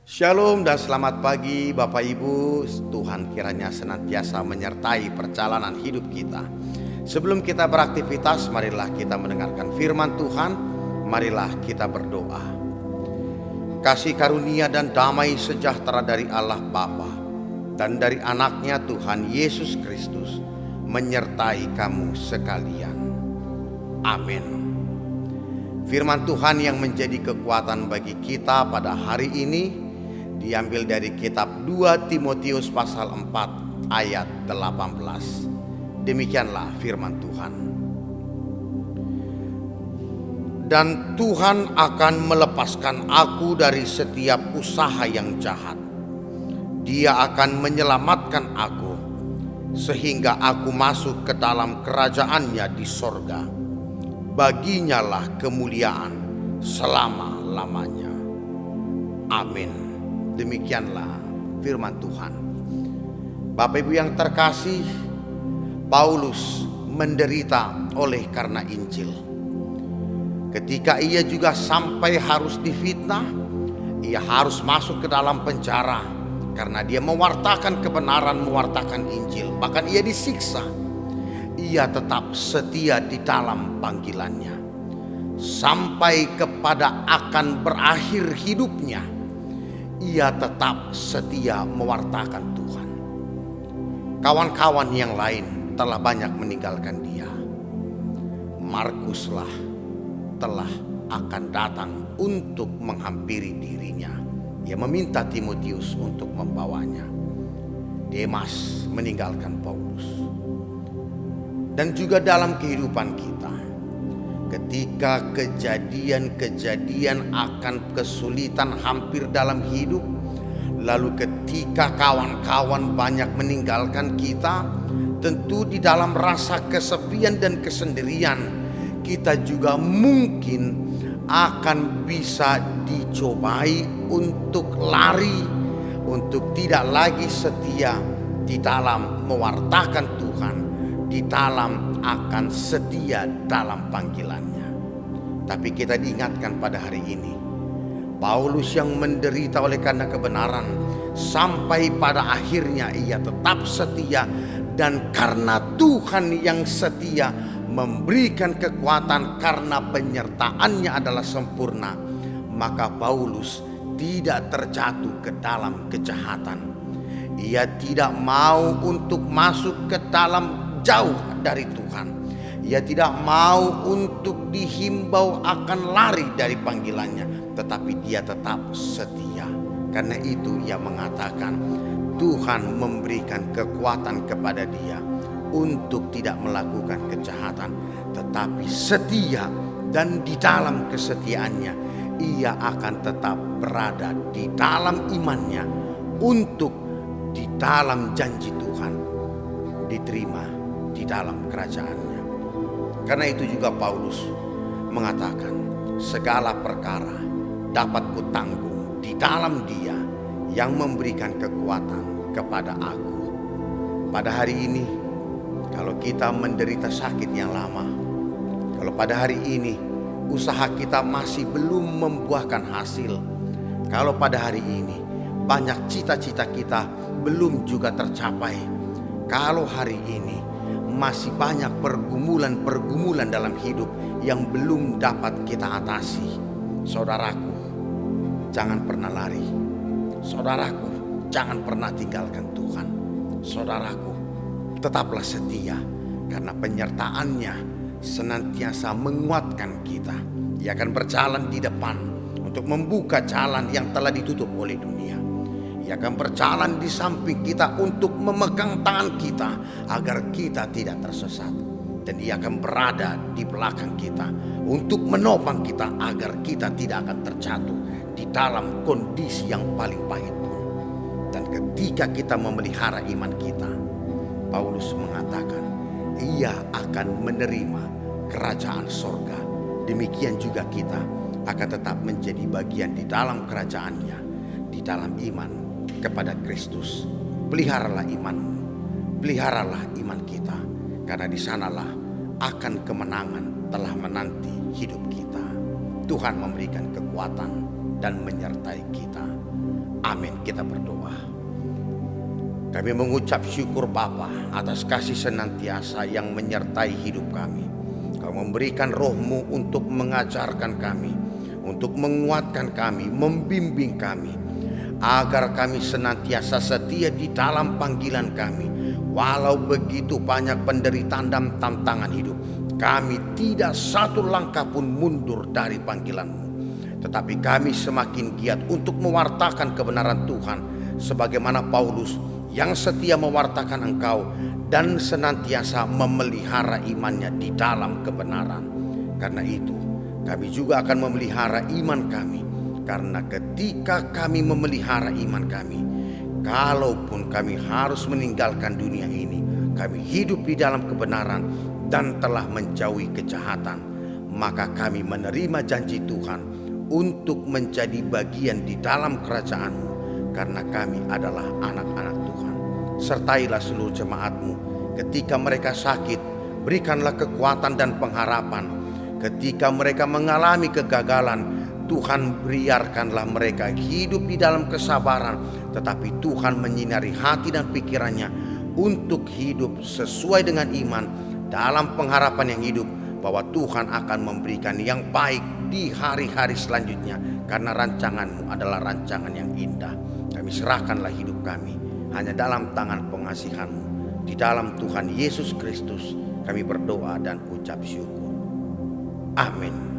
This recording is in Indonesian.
Shalom dan selamat pagi Bapak Ibu. Tuhan kiranya senantiasa menyertai perjalanan hidup kita. Sebelum kita beraktivitas, marilah kita mendengarkan firman Tuhan. Marilah kita berdoa. Kasih karunia dan damai sejahtera dari Allah Bapa dan dari anaknya Tuhan Yesus Kristus menyertai kamu sekalian. Amin. Firman Tuhan yang menjadi kekuatan bagi kita pada hari ini diambil dari kitab 2 Timotius pasal 4 ayat 18. Demikianlah firman Tuhan. Dan Tuhan akan melepaskan aku dari setiap usaha yang jahat. Dia akan menyelamatkan aku sehingga aku masuk ke dalam kerajaannya di sorga. Baginya lah kemuliaan selama-lamanya. Amin. Demikianlah firman Tuhan. Bapak Ibu yang terkasih, Paulus menderita oleh karena Injil. Ketika ia juga sampai harus difitnah, ia harus masuk ke dalam penjara karena dia mewartakan kebenaran, mewartakan Injil. Bahkan ia disiksa. Ia tetap setia di dalam panggilannya sampai kepada akan berakhir hidupnya. Ia tetap setia mewartakan Tuhan. Kawan-kawan yang lain telah banyak meninggalkan dia. Markuslah telah akan datang untuk menghampiri dirinya. Ia meminta Timotius untuk membawanya. Demas meninggalkan Paulus. Dan juga dalam kehidupan kita, ketika kejadian-kejadian akan kesulitan hampir dalam hidup, lalu ketika kawan-kawan banyak meninggalkan kita, tentu di dalam rasa kesepian dan kesendirian, kita juga mungkin akan bisa dicobai untuk lari, untuk tidak lagi setia di dalam mewartakan Tuhan, di dalam akan setia dalam panggilannya. Tapi kita diingatkan pada hari ini, Paulus yang menderita oleh karena kebenaran, sampai pada akhirnya ia tetap setia. Dan karena Tuhan yang setia memberikan kekuatan karena penyertaannya adalah sempurna, maka Paulus tidak terjatuh ke dalam kejahatan. Ia tidak mau untuk masuk ke dalam jauh dari Tuhan. Ia tidak mau untuk dihimbau akan lari dari panggilannya, tetapi dia tetap setia. Karena itu ia mengatakan Tuhan memberikan kekuatan kepada dia untuk tidak melakukan kejahatan, tetapi setia, dan di dalam kesetiaannya ia akan tetap berada di dalam imannya untuk di dalam janji Tuhan diterima di dalam kerajaannya. Karena itu juga Paulus mengatakan segala perkara dapat kutanggung di dalam Dia yang memberikan kekuatan kepada aku. Pada hari ini, kalau kita menderita sakit yang lama, kalau pada hari ini usaha kita masih belum membuahkan hasil, kalau pada hari ini banyak cita-cita kita belum juga tercapai, kalau hari ini masih banyak pergumulan-pergumulan dalam hidup yang belum dapat kita atasi, saudaraku, jangan pernah lari. Saudaraku, jangan pernah tinggalkan Tuhan. Saudaraku, tetaplah setia, karena penyertaannya senantiasa menguatkan kita. Ia akan berjalan di depan untuk membuka jalan yang telah ditutup oleh dunia. Ia akan berjalan di samping kita untuk memegang tangan kita agar kita tidak tersesat. Dan Ia akan berada di belakang kita untuk menopang kita agar kita tidak akan terjatuh di dalam kondisi yang paling pahit pun. Dan ketika kita memelihara iman kita, Paulus mengatakan Ia akan menerima kerajaan sorga. Demikian juga kita akan tetap menjadi bagian di dalam kerajaannya, di dalam iman kepada Kristus. Peliharalah imanmu, peliharalah iman kita, karena di sanalah akan kemenangan telah menanti hidup kita. Tuhan memberikan kekuatan dan menyertai kita. Amin. Kita berdoa. Kami mengucap syukur Bapa atas kasih senantiasa yang menyertai hidup kami. Kau memberikan roh-Mu untuk mengajarkan kami, untuk menguatkan kami, membimbing kami, agar kami senantiasa setia di dalam panggilan kami. Walau begitu banyak penderitaan dan tantangan hidup, kami tidak satu langkah pun mundur dari panggilan-Mu. Tetapi kami semakin giat untuk mewartakan kebenaran Tuhan, sebagaimana Paulus yang setia mewartakan Engkau dan senantiasa memelihara imannya di dalam kebenaran. Karena itu, kami juga akan memelihara iman kami, karena ketika kami memelihara iman kami, kalaupun kami harus meninggalkan dunia ini, kami hidup di dalam kebenaran dan telah menjauhi kejahatan, maka kami menerima janji Tuhan untuk menjadi bagian di dalam kerajaan-Mu, karena kami adalah anak-anak Tuhan. Sertailah seluruh jemaat-Mu ketika mereka sakit, berikanlah kekuatan dan pengharapan. Ketika mereka mengalami kegagalan, Tuhan biarkanlah mereka hidup di dalam kesabaran, tetapi Tuhan menyinari hati dan pikirannya untuk hidup sesuai dengan iman dalam pengharapan yang hidup, bahwa Tuhan akan memberikan yang baik di hari-hari selanjutnya, karena rancangan-Mu adalah rancangan yang indah. Kami serahkanlah hidup kami hanya dalam tangan pengasihan-Mu. Di dalam Tuhan Yesus Kristus kami berdoa dan ucap syukur. Amin.